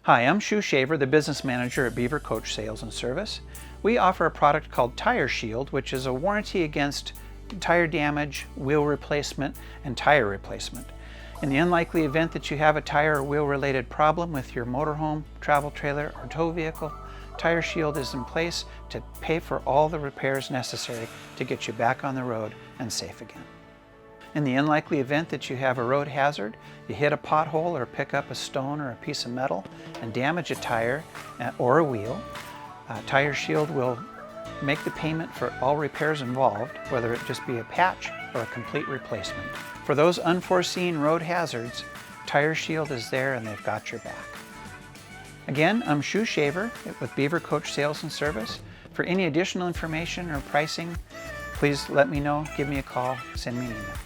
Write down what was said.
Hi, I'm Shu Shaver, the business manager at Beaver Coach Sales and Service. We offer a product called Tire Shield, which is a warranty against tire damage, wheel replacement, and tire replacement. In the unlikely event that you have a tire or wheel related problem with your motorhome, travel trailer, or tow vehicle, Tire Shield is in place to pay for all the repairs necessary to get you back on the road and safe again. In the unlikely event that you have a road hazard, you hit a pothole or pick up a stone or a piece of metal and damage a tire or a wheel, Tire Shield will make the payment for all repairs involved, whether it just be a patch or a complete replacement. For those unforeseen road hazards, Tire Shield is there and they've got your back. Again, I'm Shu Shaver with Beaver Coach Sales and Service. For any additional information or pricing, please let me know, give me a call, send me an email.